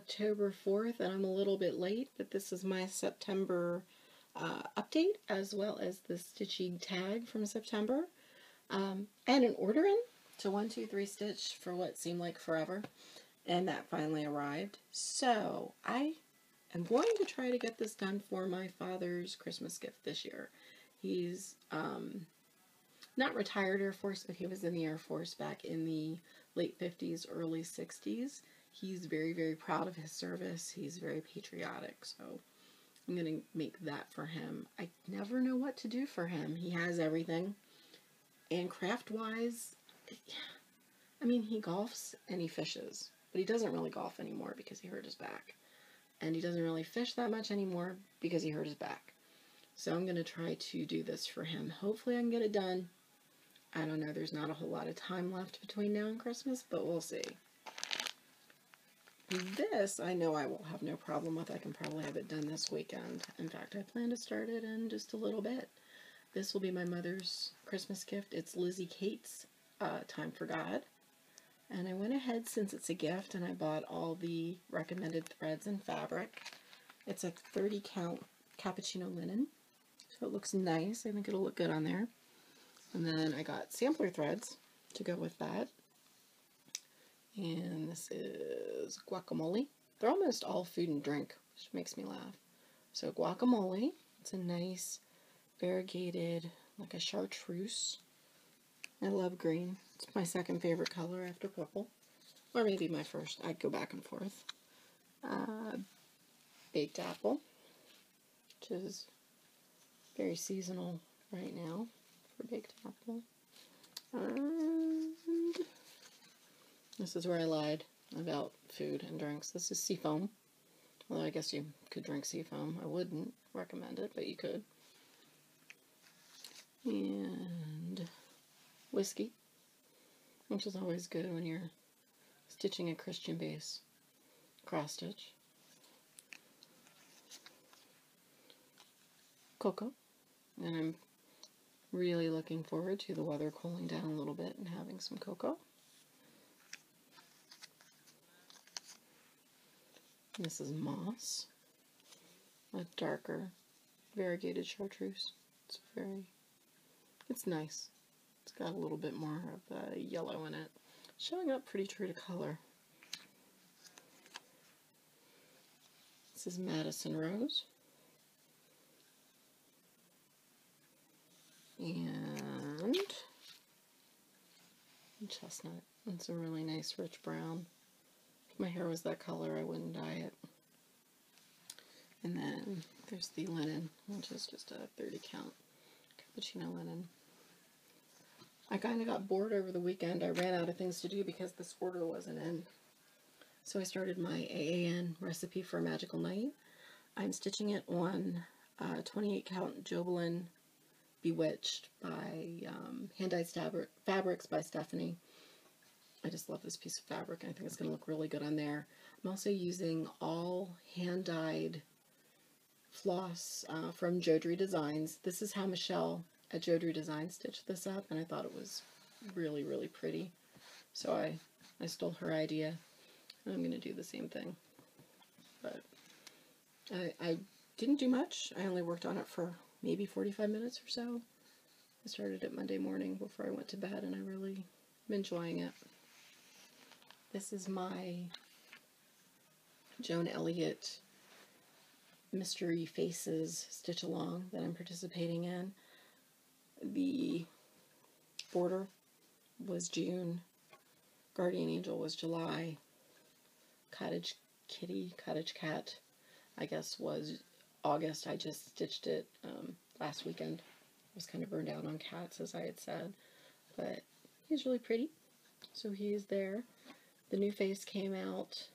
October 4th, and I'm a little bit late, but this is my September update, as well as the Stitchy tag from September. I had an order in to 123 Stitch for what seemed like forever, and that finally arrived. So I am going to try to get this done for my father's Christmas gift this year. He's not retired Air Force, but he was in the Air Force back in the late 50s, early 60s. He's very, very proud of his service. He's very patriotic, so I'm going to make that for him. I never know what to do for him. He has everything. And craft-wise, I mean, he golfs and he fishes, but he doesn't really golf anymore because he hurt his back. And he doesn't really fish that much anymore because he hurt his back. So I'm going to try to do this for him. Hopefully I can get it done. I don't know, there's not a whole lot of time left between now and Christmas, but we'll see. This, I know I will have no problem with. I can probably have it done this weekend. In fact, I plan to start it in just a little bit. This will be my mother's Christmas gift. It's Lizzie Kate's Time for God. And I went ahead, since it's a gift, and I bought all the recommended threads and fabric. It's a 30 count cappuccino linen, so it looks nice. I think it'll look good on there. And then I got sampler threads to go with that. And this is guacamole. They're almost all food and drink, which makes me laugh. So guacamole, it's a nice variegated, like a chartreuse. I love green. It's my second favorite color after purple. Or maybe my first. I'd go back and forth. Baked apple, which is very seasonal right now for baked apple. And this is where I lied about food and drinks. This is seafoam. Although I guess you could drink seafoam. I wouldn't recommend it, but you could. And whiskey, which is always good when you're stitching a Christian base cross stitch. Cocoa, and I'm really looking forward to the weather cooling down a little bit and having some cocoa. This is moss, a darker variegated chartreuse. It's nice. It's got a little bit more of yellow in it, showing up pretty true to color. This is Madison Rose. And chestnut. It's a really nice rich brown. If my hair was that color, I wouldn't dye it. And then there's the linen, which is just a 30 count cappuccino linen. I kind of got bored over the weekend. I ran out of things to do because this order wasn't in. So I started my AAN recipe for a magical night. I'm stitching it on 28 count Jobelin Bewitched by Hand-Dyed Fabrics by Stephanie. I just love this piece of fabric, and I think it's going to look really good on there. I'm also using all hand-dyed floss from Jodrey Designs. This is how Michelle at Jodrey Designs stitched this up, and I thought it was really, really pretty. So I stole her idea, and I'm going to do the same thing. But I didn't do much. I only worked on it for maybe 45 minutes or so. I started it Monday morning before I went to bed, and I really am enjoying it. This is my Joan Elliott Mystery Faces Stitch Along that I'm participating in. The border was June, Guardian Angel was July, Cottage Cat, I guess, was August. I just stitched it last weekend. I was kind of burned out on cats, as I had said, but he's really pretty, so he is there. The new face came out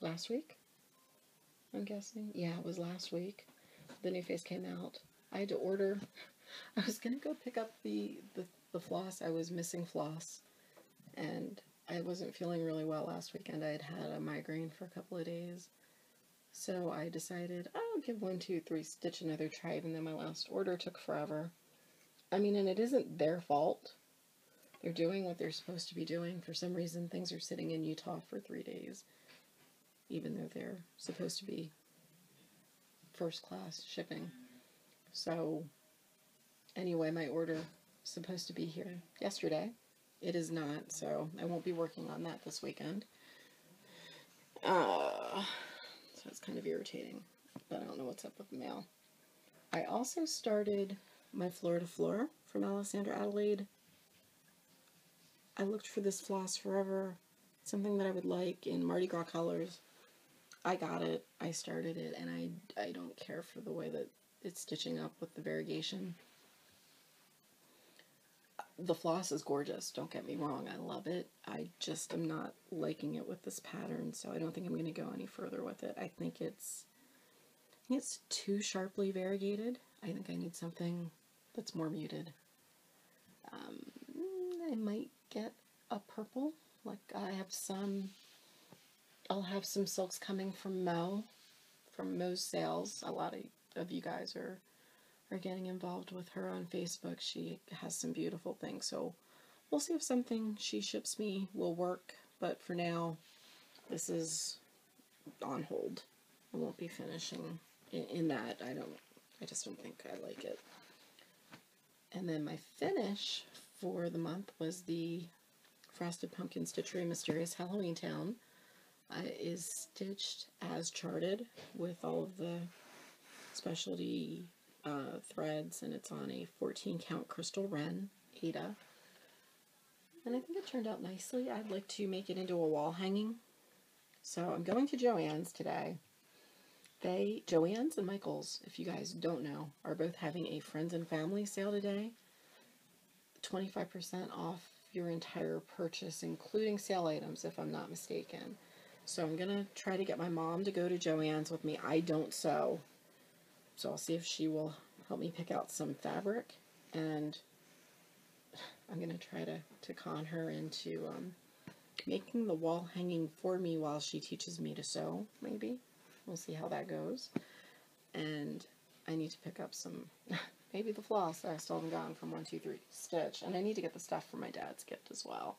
last week, I'm guessing. Yeah, it was last week. The new face came out. I had to order. I was going to go pick up the floss. I was missing floss, and I wasn't feeling really well last weekend. I had had a migraine for a couple of days. So I decided I'll give 123 Stitch another try, even though my last order took forever. I mean, and it isn't their fault. They're doing what they're supposed to be doing. For some reason, things are sitting in Utah for 3 days, even though they're supposed to be first class shipping. So anyway, my order is supposed to be here yesterday. It is not, so I won't be working on that this weekend. So it's kind of irritating, but I don't know what's up with the mail. I also started my Florida Flora from Alexandra Adelaide. I looked for this floss forever, something that I would like in Mardi Gras colors. I got it, I started it, and I don't care for the way that it's stitching up with the variegation. The floss is gorgeous, don't get me wrong, I love it. I just am not liking it with this pattern, so I don't think I'm going to go any further with it. I think it's too sharply variegated. I think I need something that's more muted. I might get a purple. Like I'll have some silks coming from Mo's sales. A lot of you guys are getting involved with her on Facebook. She has some beautiful things, so we'll see if something she ships me will work, but for now, this is on hold. I won't be finishing in that. I just don't think I like it. And then my finish for the month was the Frosted Pumpkin Stitchery Mysterious Halloween Town. It is stitched as charted with all of the specialty threads, and it's on a 14 count Crystal Wren Ada. And I think it turned out nicely. I'd like to make it into a wall hanging. So I'm going to Joann's today. Joann's and Michael's, if you guys don't know, are both having a friends and family sale today. 25% off your entire purchase, including sale items, if I'm not mistaken. So I'm going to try to get my mom to go to Joann's with me. I don't sew, so I'll see if she will help me pick out some fabric, and I'm going to try to con her into making the wall hanging for me while she teaches me to sew, maybe. We'll see how that goes. And I need to pick up some, maybe the floss that I still haven't gotten from 123 Stitch. And I need to get the stuff for my dad's gift as well.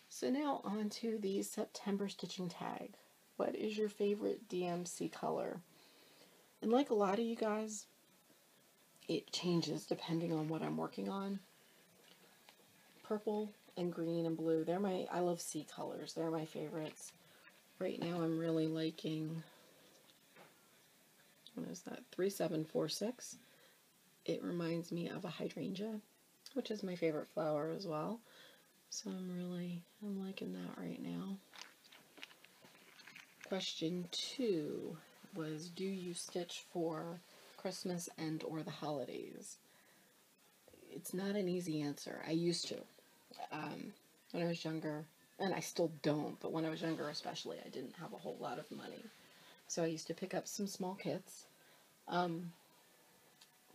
So now on to the September stitching tag. What is your favorite DMC color? And like a lot of you guys, it changes depending on what I'm working on. Purple and green and blue, I love sea colors. They're my favorites. Right now I'm really liking, what is that, 3746. It reminds me of a hydrangea, which is my favorite flower as well. So I'm liking that right now. Question 2 was, do you stitch for Christmas and or the holidays? It's not an easy answer. I used to. When I was younger, and I still don't, but when I was younger especially, I didn't have a whole lot of money. So I used to pick up some small kits.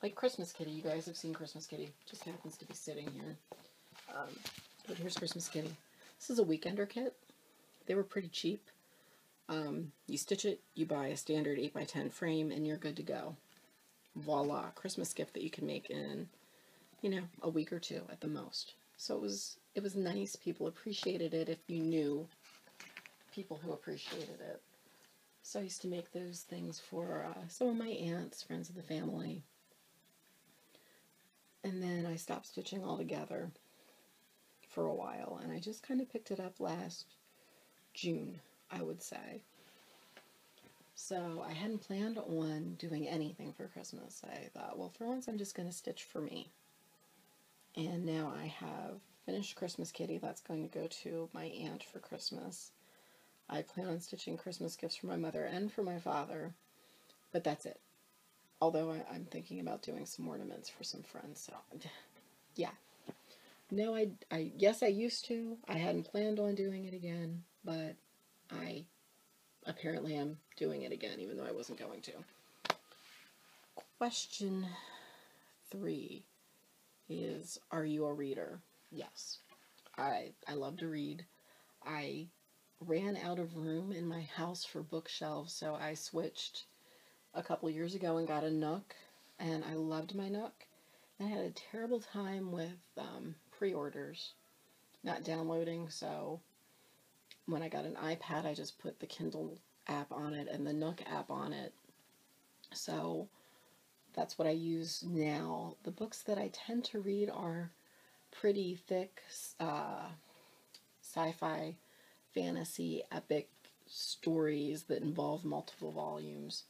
Like Christmas Kitty. You guys have seen Christmas Kitty. Just happens to be sitting here. But here's Christmas Kitty. This is a weekender kit. They were pretty cheap. You stitch it, you buy a standard 8x10 frame, and you're good to go. Voila. Christmas gift that you can make in, a week or two at the most. So it was nice. People appreciated it if you knew people who appreciated it. So I used to make those things for some of my aunts, friends of the family. And then I stopped stitching altogether for a while, and I just kind of picked it up last June, I would say. So I hadn't planned on doing anything for Christmas. I thought, well, for once I'm just going to stitch for me. And now I have finished Christmas Kitty. That's going to go to my aunt for Christmas. I plan on stitching Christmas gifts for my mother and for my father, but that's it. Although I'm thinking about doing some ornaments for some friends, so yeah. No, yes, I used to. I hadn't planned on doing it again, but I apparently am doing it again, even though I wasn't going to. Question 3 is, are you a reader? Yes. I love to read. I ran out of room in my house for bookshelves, so I switched a couple years ago and got a Nook, and I loved my Nook. I had a terrible time with pre-orders, not downloading, so when I got an iPad, I just put the Kindle app on it and the Nook app on it. So that's what I use now. The books that I tend to read are pretty thick sci-fi, fantasy, epic stories that involve multiple volumes.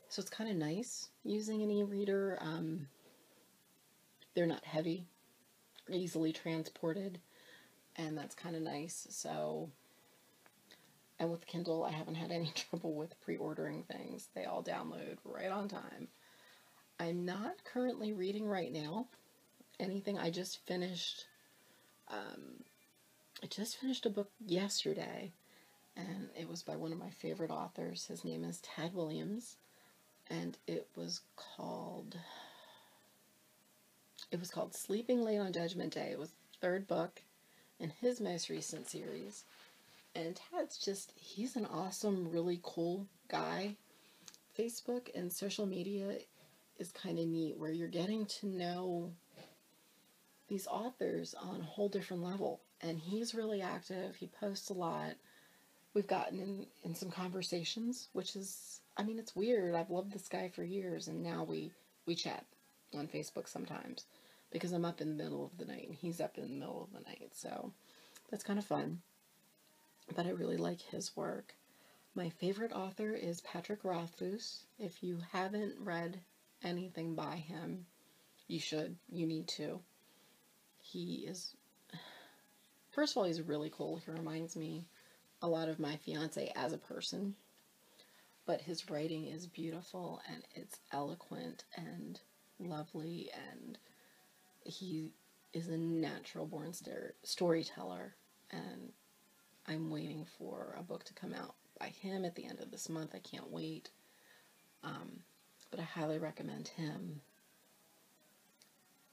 So it's kind of nice using an e-reader. They're not heavy, easily transported, and that's kind of nice. So, and with Kindle, I haven't had any trouble with pre-ordering things. They all download right on time. I'm not currently reading right now anything. I just finished a book yesterday, and it was by one of my favorite authors. His name is Tad Williams, and it was called Sleeping Late on Judgment Day. It was the third book in his most recent series. And he's an awesome, really cool guy. Facebook and social media is kind of neat, where you're getting to know these authors on a whole different level. And he's really active. He posts a lot. We've gotten in some conversations, which is, I mean, it's weird. I've loved this guy for years, and now we chat on Facebook sometimes, because I'm up in the middle of the night and he's up in the middle of the night. So that's kind of fun. But I really like his work. My favorite author is Patrick Rothfuss. If you haven't read anything by him, you should. You need to. He is, first of all, he's really cool. He reminds me a lot of my fiance as a person. But his writing is beautiful, and it's eloquent and lovely, and he is a natural born storyteller, and I'm waiting for a book to come out by him at the end of this month. I can't wait. But I highly recommend him.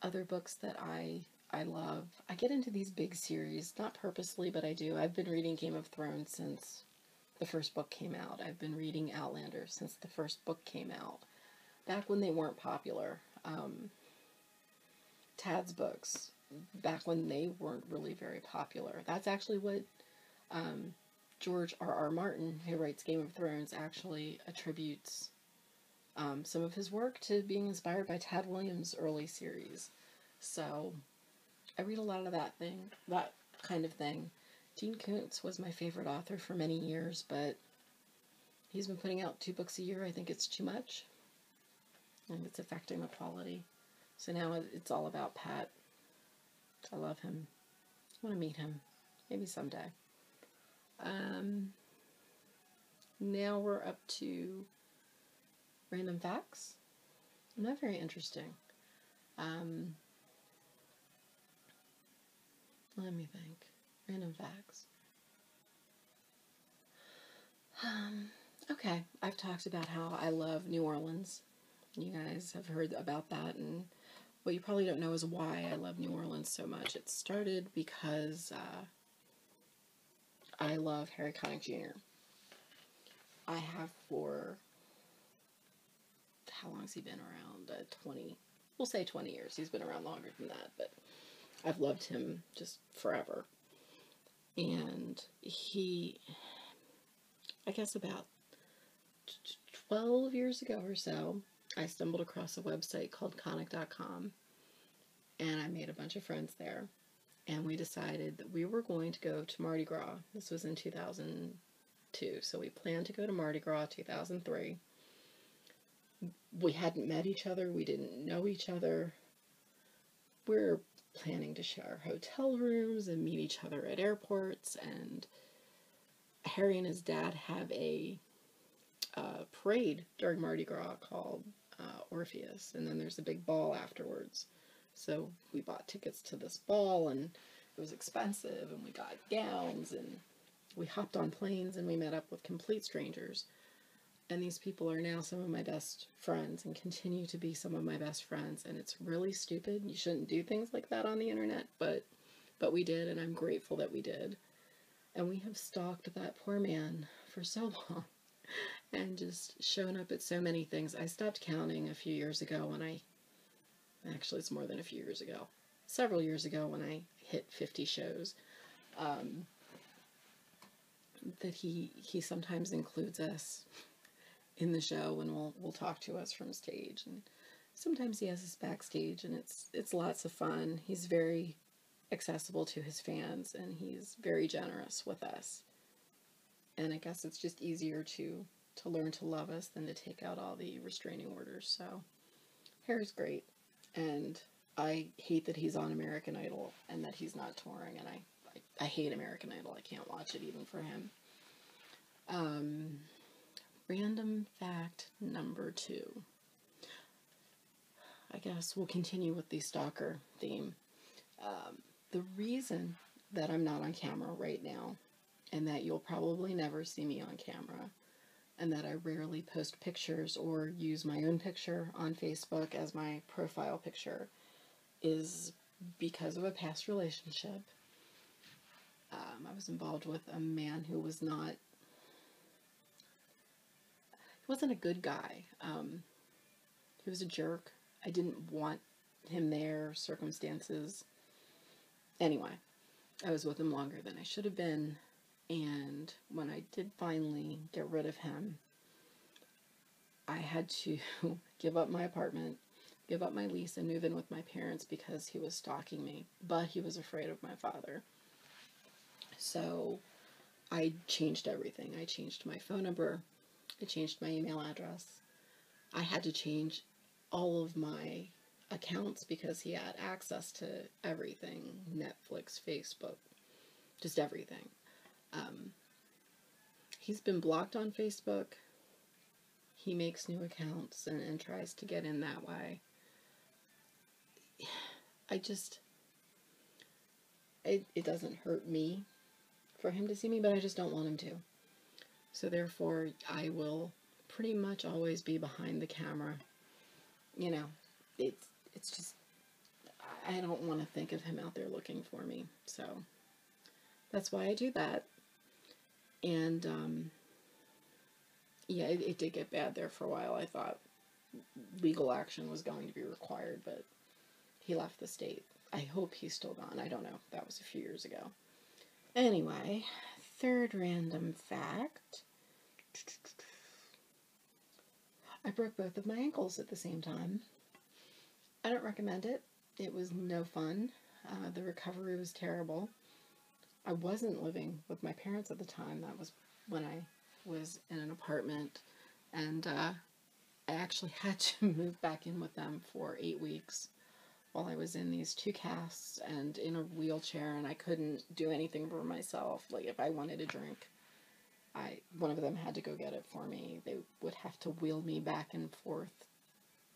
Other books that I love, I get into these big series, not purposely, but I do. I've been reading Game of Thrones since the first book came out. I've been reading Outlander since the first book came out, back when they weren't popular. Tad's books, back when they weren't really very popular. That's actually what George R.R. Martin, who writes Game of Thrones, actually attributes some of his work to being inspired by Tad Williams' early series. So I read a lot of that kind of thing. Dean Koontz was my favorite author for many years, but he's been putting out 2 books a year. I think it's too much, and it's affecting the quality. So now it's all about Pat. I love him. I want to meet him. Maybe someday. Now we're up to random facts. Not very interesting. Let me think. Random facts. Okay, I've talked about how I love New Orleans. You guys have heard about that, and what you probably don't know is why I love New Orleans so much. It started because I love Harry Connick Jr. I have for, how long has he been around? 20, we'll say 20 years. He's been around longer than that, but I've loved him just forever. And he, I guess about 12 years ago or so, I stumbled across a website called Connick.com, and I made a bunch of friends there, and we decided that we were going to go to Mardi Gras. This was in 2002, so we planned to go to Mardi Gras 2003. We hadn't met each other, we didn't know each other. We're planning to share hotel rooms and meet each other at airports, and Harry and his dad have a parade during Mardi Gras called Orpheus, and then there's a big ball afterwards. So we bought tickets to this ball, and it was expensive, and we got gowns, and we hopped on planes, and we met up with complete strangers. And these people are now some of my best friends and continue to be some of my best friends, and it's really stupid. You shouldn't do things like that on the internet, but we did, and I'm grateful that we did. And we have stalked that poor man for so long and just shown up at so many things. I stopped counting a few years ago when actually it's more than a few years ago, several years ago when I hit 50 shows, that he sometimes includes us in the show, and will talk to us from stage, and sometimes he has us backstage, and it's lots of fun. He's very accessible to his fans, and he's very generous with us. And I guess it's just easier to learn to love us than to take out all the restraining orders. So Harry's great, and I hate that he's on American Idol and that he's not touring, and I hate American Idol. I can't watch it even for him. Random fact number 2. I guess we'll continue with the stalker theme. The reason that I'm not on camera right now, and that you'll probably never see me on camera, and that I rarely post pictures or use my own picture on Facebook as my profile picture, is because of a past relationship. I was involved with a man who was not, he wasn't a good guy. He was a jerk. I didn't want him there, circumstances. Anyway, I was with him longer than I should have been, and when I did finally get rid of him, I had to give up my apartment, give up my lease, and move in with my parents because he was stalking me, but he was afraid of my father. So I changed everything. I changed my phone number. I changed my email address. I had to change all of my accounts because he had access to everything. Netflix, Facebook, just everything. He's been blocked on Facebook. He makes new accounts and tries to get in that way. It doesn't hurt me for him to see me, but I just don't want him to. So therefore, I will pretty much always be behind the camera. You know, it's just, I don't want to think of him out there looking for me. So that's why I do that. And, yeah, it did get bad there for a while. I thought legal action was going to be required, but he left the state. I hope he's still gone. I don't know. That was a few years ago. Anyway, third random fact. I broke both of my ankles at the same time. I don't recommend it. It was no fun. The recovery was terrible. I wasn't living with my parents at the time. That was when I was in an apartment, and I actually had to move back in with them for 8 weeks while I was in these 2 casts and in a wheelchair, and I couldn't do anything for myself. Like, if I wanted a drink, one of them had to go get it for me. They would have to wheel me back and forth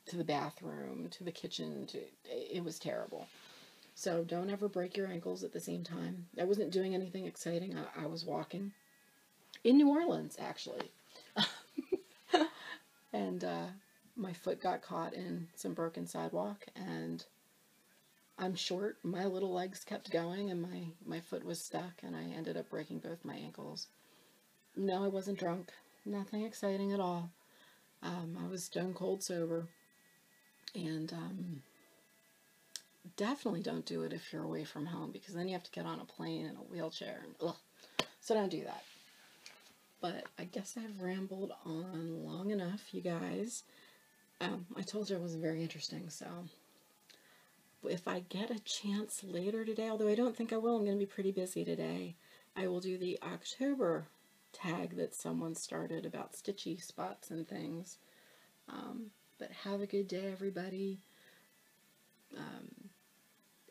to the bathroom, to the kitchen. It was terrible. So don't ever break your ankles at the same time. I wasn't doing anything exciting. I was walking in New Orleans, actually. And my foot got caught in some broken sidewalk, and I'm short. My little legs kept going, and my foot was stuck, and I ended up breaking both my ankles. No, I wasn't drunk. Nothing exciting at all. I was stone cold sober. And definitely don't do it if you're away from home, because then you have to get on a plane in a wheelchair. And, ugh. So don't do that. But I guess I've rambled on long enough, you guys. I told you it wasn't very interesting, so if I get a chance later today, although I don't think I will, I'm going to be pretty busy today, I will do the October tag that someone started about Stitchy spots and things. But have a good day, everybody.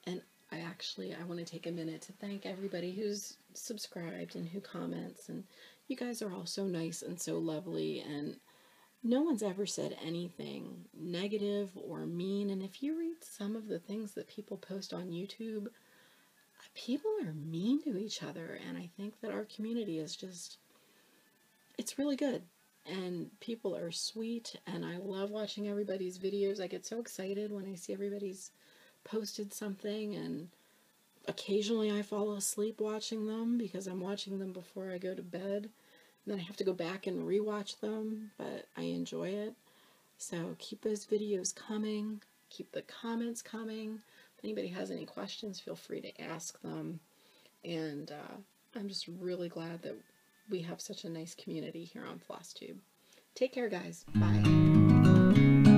And I want to take a minute to thank everybody who's subscribed and who comments. And you guys are all so nice and so lovely. And no one's ever said anything negative or mean. And if you read some of the things that people post on YouTube, people are mean to each other. And I think that our community is just, it's really good. And people are sweet, and I love watching everybody's videos. I get so excited when I see everybody's posted something, and occasionally I fall asleep watching them because I'm watching them before I go to bed. And then I have to go back and rewatch them, but I enjoy it. So keep those videos coming. Keep the comments coming. anybody has any questions, feel free to ask them. And I'm just really glad that we have such a nice community here on FlossTube. Take care, guys. Bye.